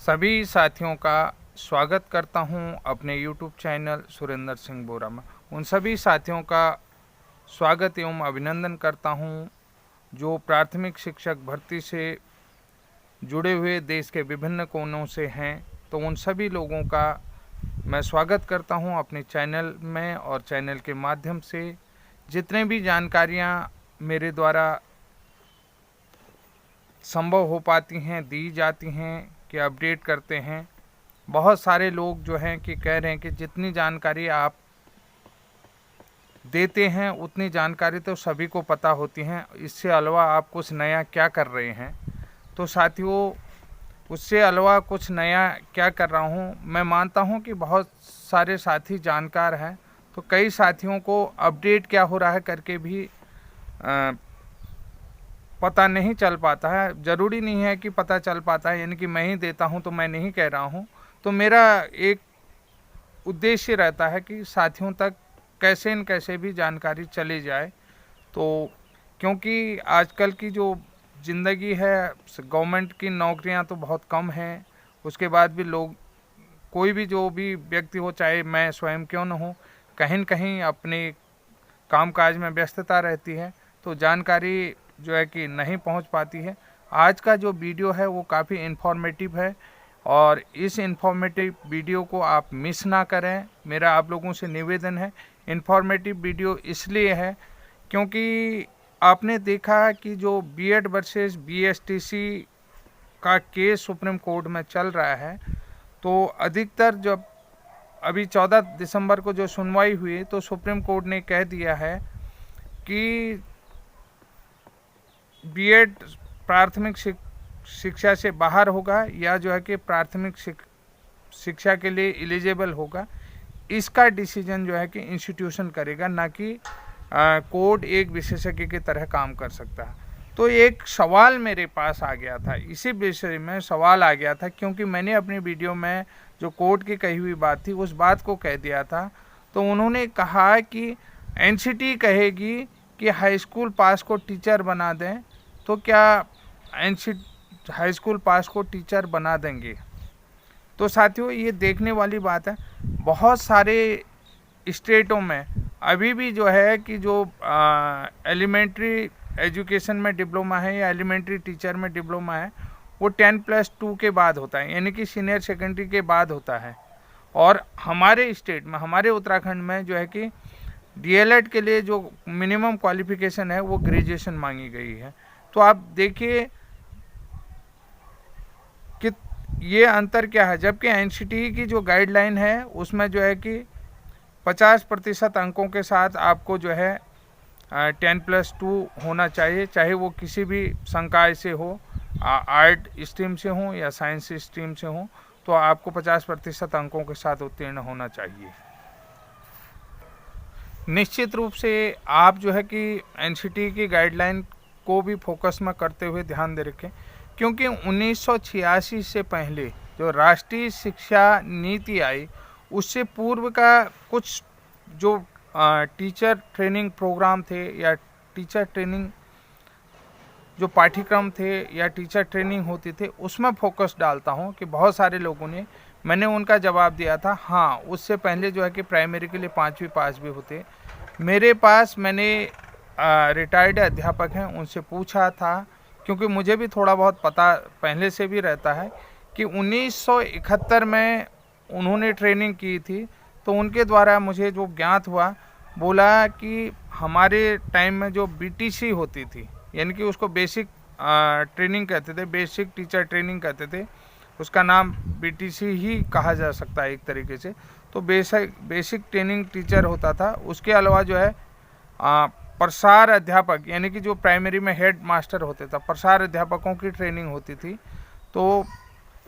सभी साथियों का स्वागत करता हूं अपने YouTube चैनल सुरेंद्र सिंह बोरा में। उन सभी साथियों का स्वागत एवं अभिनंदन करता हूं जो प्राथमिक शिक्षक भर्ती से जुड़े हुए देश के विभिन्न कोनों से हैं। तो उन सभी लोगों का मैं स्वागत करता हूं अपने चैनल में और चैनल के माध्यम से जितने भी जानकारियां मेरे द्वारा संभव हो पाती हैं, दी जाती हैं, कि अपडेट करते हैं। बहुत सारे लोग जो हैं कि कह रहे हैं कि जितनी जानकारी आप देते हैं उतनी जानकारी तो सभी को पता होती हैं, इससे अलावा आप कुछ नया क्या कर रहे हैं। तो साथियों, उससे अलावा कुछ नया क्या कर रहा हूं, मैं मानता हूं कि बहुत सारे साथी जानकार हैं, तो कई साथियों को अपडेट क्या हो रहा है करके भी पता नहीं चल पाता है। ज़रूरी नहीं है कि पता चल पाता है, यानी कि मैं ही देता हूं तो मैं नहीं कह रहा हूं। तो मेरा एक उद्देश्य रहता है कि साथियों तक कैसे न कैसे भी जानकारी चली जाए। तो क्योंकि आजकल की जो ज़िंदगी है, गवर्नमेंट की नौकरियां तो बहुत कम हैं, उसके बाद भी लोग, कोई भी जो भी व्यक्ति हो, चाहे मैं स्वयं क्यों न हो, कहीं न कहीं अपने कामकाज में व्यस्तता रहती है, तो जानकारी जो है कि नहीं पहुंच पाती है। आज का जो वीडियो है वो काफ़ी इन्फॉर्मेटिव है और इस इन्फॉर्मेटिव वीडियो को आप मिस ना करें, मेरा आप लोगों से निवेदन है। इन्फॉर्मेटिव वीडियो इसलिए है क्योंकि आपने देखा कि जो बीएड वर्सेस बीएसटीसी का केस सुप्रीम कोर्ट में चल रहा है, तो अधिकतर जब अभी 14 दिसंबर को जो सुनवाई हुई तो सुप्रीम कोर्ट ने कह दिया है कि बीएड प्राथमिक शिक्षा से बाहर होगा या जो है कि प्राथमिक शिक्षा के लिए एलिजिबल होगा, इसका डिसीजन जो है कि इंस्टीट्यूशन करेगा, ना कि कोर्ट एक विशेषज्ञ की तरह काम कर सकता है। तो एक सवाल मेरे पास आ गया था, इसी विषय में सवाल आ गया था, क्योंकि मैंने अपनी वीडियो में जो कोर्ट की कही हुई बात थी उस बात को कह दिया था। तो उन्होंने कहा कि एनसीटी कहेगी कि हाई स्कूल पास को टीचर बना दें, तो क्या एनसीटी हाई स्कूल पास को टीचर बना देंगे? तो साथियों, ये देखने वाली बात है। बहुत सारे स्टेटों में अभी भी जो है कि जो एलिमेंट्री एजुकेशन में डिप्लोमा है या एलिमेंट्री टीचर में डिप्लोमा है, वो 10+2 के बाद होता है, यानी कि सीनियर सेकेंडरी के बाद होता है। और हमारे स्टेट में, हमारे उत्तराखंड में जो है कि डीएलएड के लिए जो मिनिमम क्वालिफिकेशन है वो ग्रेजुएशन मांगी गई है। तो आप देखिए कि ये अंतर क्या है, जबकि एनसीटी की जो गाइडलाइन है उसमें जो है कि 50% अंकों के साथ आपको जो है 10+2 होना चाहिए, चाहे वो किसी भी संकाय से हो, आर्ट स्ट्रीम से हो या साइंस स्ट्रीम से हो, तो आपको 50% अंकों के साथ उत्तीर्ण होना चाहिए। निश्चित रूप से आप जो है कि एनसीटी की गाइडलाइन को भी फोकस में करते हुए ध्यान दे रखें, क्योंकि 1986 से पहले जो राष्ट्रीय शिक्षा नीति आई, उससे पूर्व का कुछ जो टीचर ट्रेनिंग प्रोग्राम थे या टीचर ट्रेनिंग जो पाठ्यक्रम थे या टीचर ट्रेनिंग होती थे, उसमें फोकस डालता हूं कि बहुत सारे लोगों ने, मैंने उनका जवाब दिया था, हाँ उससे पहले जो है कि प्राइमरी के लिए 5वीं पास भी होते। मेरे पास, मैंने रिटायर्ड अध्यापक हैं, उनसे पूछा था, क्योंकि मुझे भी थोड़ा बहुत पता पहले से भी रहता है कि 1971 में उन्होंने ट्रेनिंग की थी। तो उनके द्वारा मुझे जो ज्ञात हुआ, बोला कि हमारे टाइम में जो बीटीसी होती थी, यानी कि उसको बेसिक ट्रेनिंग कहते थे, बेसिक टीचर ट्रेनिंग कहते थे, उसका नाम बीटीसी ही कहा जा सकता है एक तरीके से। तो बेसिक ट्रेनिंग टीचर होता था। उसके अलावा जो है प्रसार अध्यापक, यानी कि जो प्राइमरी में हेड मास्टर होते थे, प्रसार अध्यापकों की ट्रेनिंग होती थी। तो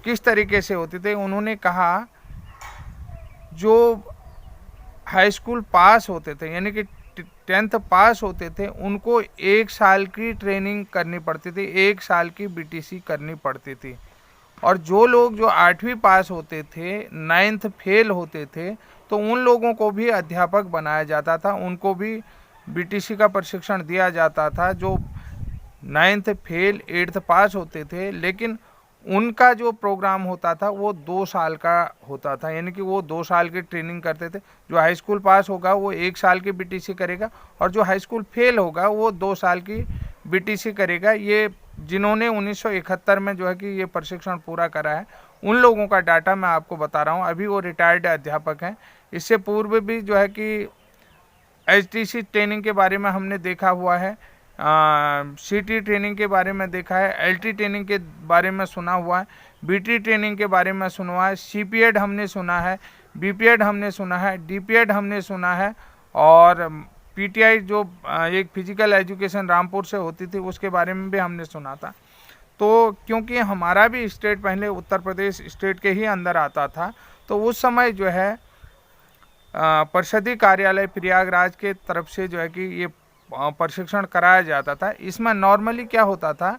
किस तरीके से होती थी, उन्होंने कहा जो हाई स्कूल पास होते थे, यानी कि 10th पास होते थे, उनको 1 साल की ट्रेनिंग करनी पड़ती थी, 1 साल की बीटीसी करनी पड़ती थी। और जो लोग जो 8वीं पास होते थे, 9th फेल होते थे, तो उन लोगों को भी अध्यापक बनाया जाता था, उनको भी बीटीसी का प्रशिक्षण दिया जाता था। जो 9th फेल 8th पास होते थे, लेकिन उनका जो प्रोग्राम होता था वो 2 साल का होता था, यानी कि वो 2 साल की ट्रेनिंग करते थे। जो हाई स्कूल पास होगा वो 1 साल की बीटीसी करेगा, और जो हाई स्कूल फेल होगा वो 2 साल की बीटीसी करेगा। ये जिन्होंने 1971 में जो है कि ये प्रशिक्षण पूरा करा है, उन लोगों का डाटा मैं आपको बता रहा हूँ। अभी वो रिटायर्ड अध्यापक हैं। इससे पूर्व भी जो है कि एचटीसी ट्रेनिंग के बारे में हमने देखा हुआ है, सीटी ट्रेनिंग के बारे में देखा है, एलटी ट्रेनिंग के बारे में सुना हुआ है, बीटी ट्रेनिंग के बारे में सुना हुआ है, सीपीएड हमने सुना है, बीपीएड हमने सुना है, डीपीएड हमने सुना है, और पीटीआई जो एक फिजिकल एजुकेशन रामपुर से होती थी उसके बारे में भी हमने सुना था। तो क्योंकि हमारा भी स्टेट पहले उत्तर प्रदेश स्टेट के ही अंदर आता था, तो उस समय जो है परिषदीय कार्यालय प्रयागराज के तरफ से जो है कि ये प्रशिक्षण कराया जाता था। इसमें नॉर्मली क्या होता था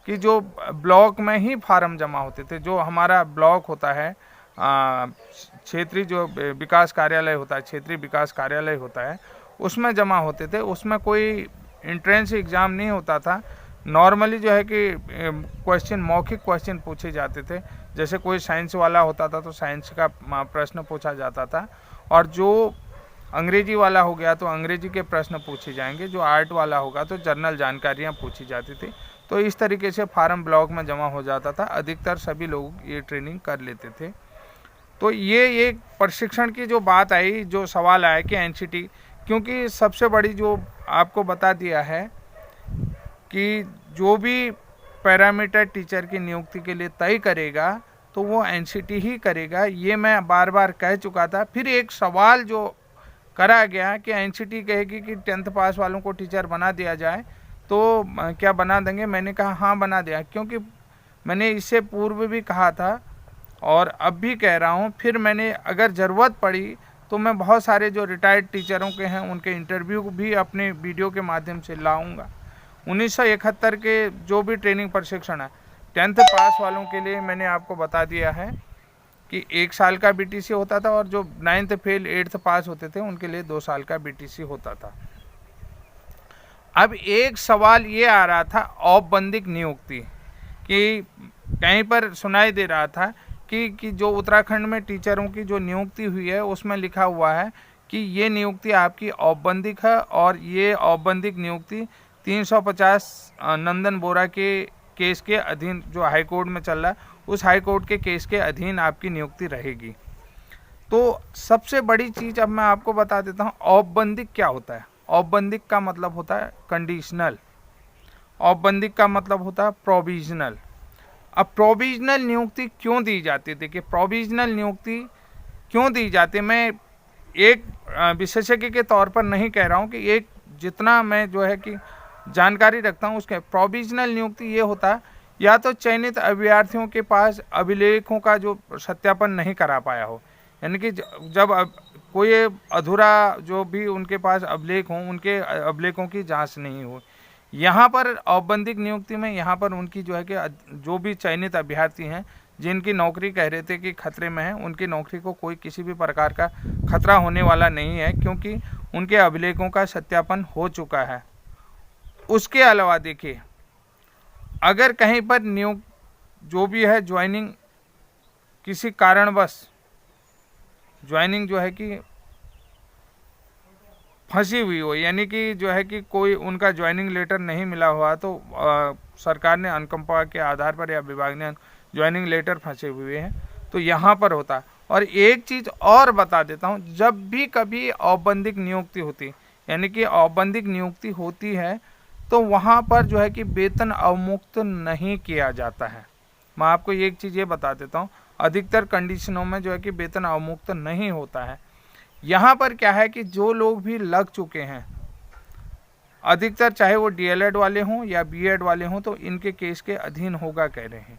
कि जो ब्लॉक में ही फार्म जमा होते थे, जो हमारा ब्लॉक होता है, क्षेत्रीय जो विकास कार्यालय होता है, क्षेत्रीय विकास कार्यालय होता है, उसमें जमा होते थे। उसमें कोई एंट्रेंस एग्ज़ाम नहीं होता था। नॉर्मली जो है कि क्वेश्चन, मौखिक क्वेश्चन पूछे जाते थे। जैसे कोई साइंस वाला होता था तो साइंस का प्रश्न पूछा जाता था, और जो अंग्रेजी वाला हो गया तो अंग्रेजी के प्रश्न पूछे जाएंगे, जो आर्ट वाला होगा तो जनरल जानकारियाँ पूछी जाती थी। तो इस तरीके से फार्म ब्लॉक में जमा हो जाता था। अधिकतर सभी लोग ये ट्रेनिंग कर लेते थे। तो ये एक प्रशिक्षण की जो बात आई, जो सवाल आया कि एनसीटी, क्योंकि सबसे बड़ी जो आपको बता दिया है कि जो भी पैरामीटर टीचर की नियुक्ति के लिए तय करेगा तो वो एनसीटी ही करेगा। ये मैं बार बार कह चुका था। फिर एक सवाल जो करा गया कि एनसीटी कहेगी कि 10th पास वालों को टीचर बना दिया जाए, तो क्या बना देंगे? मैंने कहा हाँ बना दिया, क्योंकि मैंने इससे पूर्व भी कहा था और अब भी कह रहा हूँ। फिर मैंने अगर ज़रूरत पड़ी तो मैं बहुत सारे जो रिटायर्ड टीचरों के हैं उनके इंटरव्यू भी अपने वीडियो के माध्यम से लाऊंगा। 1971 के जो भी ट्रेनिंग प्रशिक्षण है 10th पास वालों के लिए मैंने आपको बता दिया है कि 1 साल का बीटीसी होता था, और जो 9th फेल 8th पास होते थे उनके लिए 2 साल का बीटीसी होता था। अब एक सवाल ये आ रहा था औपबंधिक नियुक्ति, कि कहीं पर सुनाई दे रहा था कि जो उत्तराखंड में टीचरों की जो नियुक्ति हुई है उसमें लिखा हुआ है कि ये नियुक्ति आपकी औपबंधिक है, और ये औपबंधिक नियुक्ति 350 नंदन बोरा के केस के अधीन, जो हाई कोर्ट में चल रहा है उस हाई कोर्ट के केस के अधीन आपकी नियुक्ति रहेगी। तो सबसे बड़ी चीज़ अब मैं आपको बता देता हूँ औपबंधिक क्या होता है। औपबंधिक का मतलब होता है कंडीशनल, औपबंधिक का मतलब होता है प्रोविजनल। अब प्रोविजनल नियुक्ति क्यों दी जाती थी, कि प्रोविजनल नियुक्ति क्यों दी जाती, मैं एक विशेषज्ञ के तौर पर नहीं कह रहा हूँ, कि एक जितना मैं जो है कि जानकारी रखता हूँ उसके प्रोविजनल नियुक्ति ये होता है, या तो चयनित अभ्यर्थियों के पास अभिलेखों का जो सत्यापन नहीं करा पाया हो, यानी कि जब कोई अधूरा जो भी उनके पास अभिलेख हों उनके अभिलेखों की जांच नहीं हो। यहाँ पर औपबंधिक नियुक्ति में यहाँ पर उनकी जो है कि जो भी चयनित अभ्यर्थी हैं जिनकी नौकरी कह रहे थे कि खतरे में है, उनकी नौकरी को कोई किसी भी प्रकार का खतरा होने वाला नहीं है, क्योंकि उनके अभिलेखों का सत्यापन हो चुका है। उसके अलावा देखिए, अगर कहीं पर जो भी है ज्वाइनिंग किसी कारणवश ज्वाइनिंग जो है कि फंसी हुई हो, यानी कि जो है कि कोई उनका ज्वाइनिंग लेटर नहीं मिला हुआ, तो सरकार ने अनुकंपा के आधार पर या विभाग ने ज्वाइनिंग लेटर फंसे हुए हैं तो यहाँ पर होता है। और एक चीज़ और बता देता हूँ, जब भी कभी औपबंधिक नियुक्ति होती, यानी कि औपबंधिक नियुक्ति होती है, तो वहाँ पर जो है कि वेतन अवमुक्त नहीं किया जाता है। मैं आपको एक चीज़ ये बता देता हूँ, अधिकतर कंडीशनों में जो है कि वेतन अवमुक्त नहीं होता है। यहाँ पर क्या है कि जो लोग भी लग चुके हैं, अधिकतर चाहे वो डीएलएड वाले हों या बीएड वाले हों, तो इनके केस के अधीन होगा कह रहे हैं।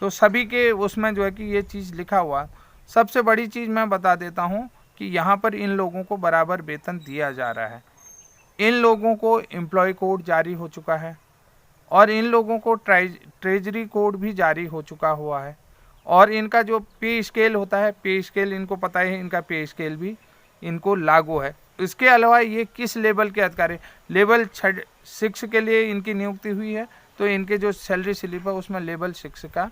तो सभी के उसमें जो है कि ये चीज़ लिखा हुआ। सबसे बड़ी चीज़ मैं बता देता हूँ कि यहाँ पर इन लोगों को बराबर वेतन दिया जा रहा है। इन लोगों को एम्प्लॉय कोड जारी हो चुका है, और इन लोगों को ट्रेजरी कोड भी जारी हो चुका हुआ है, और इनका जो पे स्केल होता है, पे स्केल इनको पता है, इनका पे स्केल भी इनको लागू है। इसके अलावा ये किस लेवल के अधिकारी, लेवल 6 के लिए इनकी नियुक्ति हुई है, तो इनके जो सैलरी स्लिप है उसमें लेवल 6 का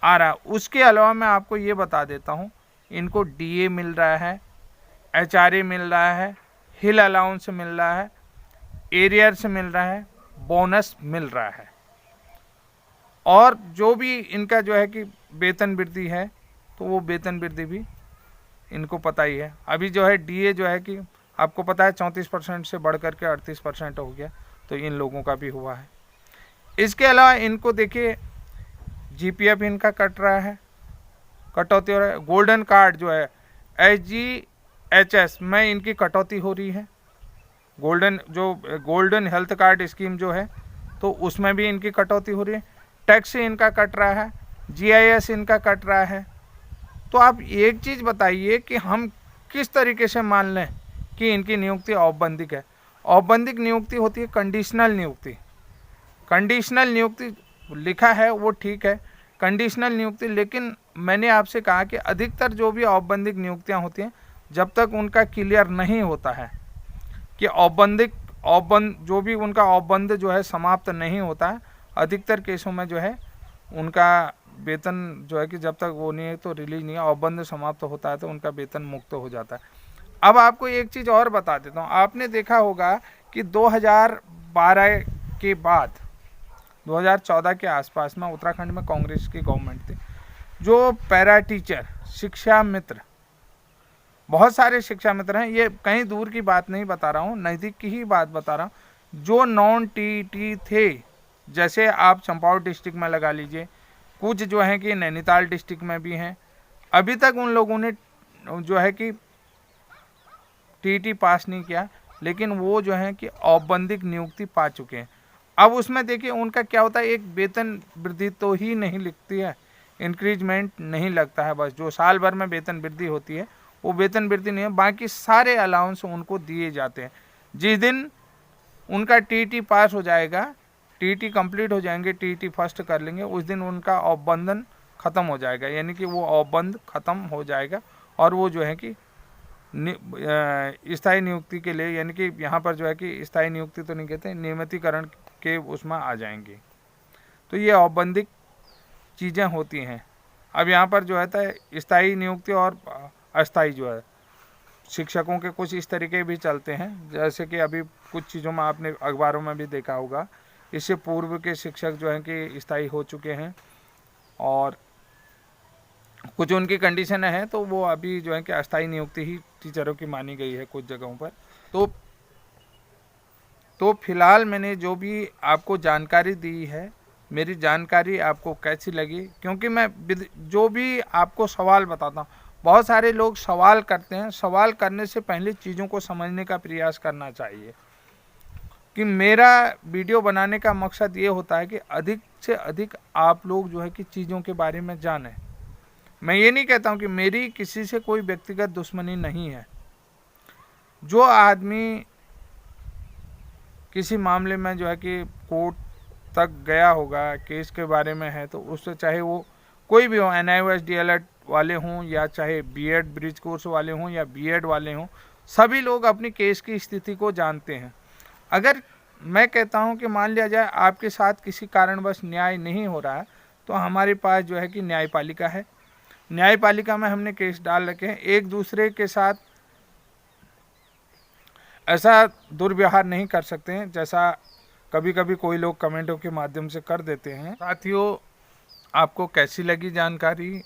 आ रहा है। उसके अलावा मैं आपको ये बता देता हूँ, इनको डीए मिल रहा है, एचआरए मिल रहा है, हिल अलाउंस मिल रहा है, एरियर्स मिल रहा है, बोनस मिल रहा है, और जो भी इनका जो है कि वेतन वृद्धि है, तो वो वेतन वृद्धि भी इनको पता ही है। अभी जो है डीए जो है कि आपको पता है 34% से बढ़ करके 38% हो गया, तो इन लोगों का भी हुआ है। इसके अलावा इनको देखिए जीपीएफ इनका कट रहा है, कटौती हो रहा है। गोल्डन कार्ड जो है SGHS में इनकी कटौती हो रही है। गोल्डन हेल्थ कार्ड स्कीम जो है, तो उसमें भी इनकी कटौती हो रही है। टैक्स इनका कट रहा है, GIS इनका कट रहा है। तो आप एक चीज़ बताइए कि हम किस तरीके से मान लें कि इनकी नियुक्ति औपबंधिक है। औपबंधिक नियुक्ति होती है कंडीशनल नियुक्ति। कंडीशनल नियुक्ति लिखा है वो ठीक है, कंडीशनल नियुक्ति, लेकिन मैंने आपसे कहा कि अधिकतर जो भी औपबंधिक नियुक्तियां होती हैं, जब तक उनका क्लियर नहीं होता है कि जो भी उनका औपबंध जो है समाप्त नहीं होता है, अधिकतर केसों में जो है उनका वेतन जो है कि जब तक वो नहीं है तो रिलीज नहीं है, औपबंध समाप्त होता है तो उनका वेतन मुक्त हो जाता है। अब आपको एक चीज़ और बता देता हूँ, आपने देखा होगा कि 2012 के बाद 2014 के आसपास में उत्तराखंड में कांग्रेस की गवर्नमेंट थी, जो पैरा टीचर, शिक्षा मित्र, बहुत सारे शिक्षा मित्र हैं, ये कहीं दूर की बात नहीं बता रहा हूँ, नज़दीक की ही बात बता रहा हूँ, जो नॉन टीटी थे, जैसे आप चंपावत डिस्ट्रिक्ट में लगा लीजिए, कुछ जो है कि नैनीताल डिस्ट्रिक्ट में भी हैं, अभी तक उन लोगों ने जो है कि टीटी पास नहीं किया, लेकिन वो जो है कि औपबंधिक नियुक्ति पा चुके हैं। अब उसमें देखिए उनका क्या होता है, एक वेतन वृद्धि तो ही नहीं लिखती है, इंक्रीजमेंट नहीं लगता है, बस जो साल भर में वेतन वृद्धि होती है वो वेतन वृद्धि नहीं है, बाकी सारे अलाउंस उनको दिए जाते हैं। जिस दिन उनका टीटी पास हो जाएगा, टीटी कंप्लीट हो जाएंगे, टीटी फर्स्ट कर लेंगे, उस दिन उनका औपबंधन ख़त्म हो जाएगा, यानी कि वो औपबंध ख़त्म हो जाएगा और वो जो है कि स्थायी नियुक्ति के लिए, यानी कि यहाँ पर जो है कि स्थायी नियुक्ति तो नहीं कहते, नियमितीकरण के उसमें आ जाएंगे। तो ये औपबंधिक चीज़ें होती हैं। अब यहाँ पर जो है स्थायी नियुक्ति और अस्थायी जो है, शिक्षकों के कुछ इस तरीके भी चलते हैं, जैसे कि अभी कुछ चीज़ों में आपने अखबारों में भी देखा होगा, इससे पूर्व के शिक्षक जो हैं कि स्थायी हो चुके हैं और कुछ उनकी कंडीशन है, तो वो अभी जो है कि अस्थायी नियुक्ति ही टीचरों की मानी गई है कुछ जगहों पर। तो फिलहाल मैंने जो भी आपको जानकारी दी है, मेरी जानकारी आपको कैसी लगी, क्योंकि मैं जो भी आपको सवाल बताता हूँ, बहुत सारे लोग सवाल करते हैं, सवाल करने से पहले चीज़ों को समझने का प्रयास करना चाहिए। कि मेरा वीडियो बनाने का मकसद ये होता है कि अधिक से अधिक आप लोग जो है कि चीज़ों के बारे में जानें। मैं ये नहीं कहता हूँ कि मेरी किसी से कोई व्यक्तिगत दुश्मनी नहीं है। जो आदमी किसी मामले में जो है कि कोर्ट तक गया होगा, केस के बारे में है, तो उससे चाहे वो कोई भी हो, NIOS DLED वाले हों या चाहे BEd ब्रिज कोर्स वाले हों या BEd वाले हों, सभी लोग अपनी केस की स्थिति को जानते हैं। अगर मैं कहता हूं कि मान लिया जाए आपके साथ किसी कारणवश न्याय नहीं हो रहा है, तो हमारे पास जो है कि न्यायपालिका है, न्यायपालिका में हमने केस डाल रखे हैं। एक दूसरे के साथ ऐसा दुर्व्यवहार नहीं कर सकते हैं जैसा कभी कभी कोई लोग कमेंटों के माध्यम से कर देते हैं। साथियों, आपको कैसी लगी जानकारी?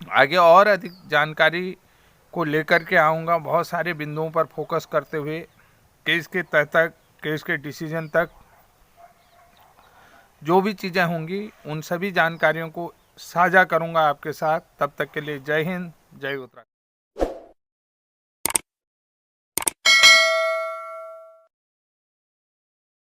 आगे और अधिक जानकारी को लेकर के आऊँगा, बहुत सारे बिंदुओं पर फोकस करते हुए, केस के तह तक, केस के डिसीजन तक जो भी चीज़ें होंगी उन सभी जानकारियों को साझा करूंगा आपके साथ। तब तक के लिए जय हिंद, जय उत्तराखंड।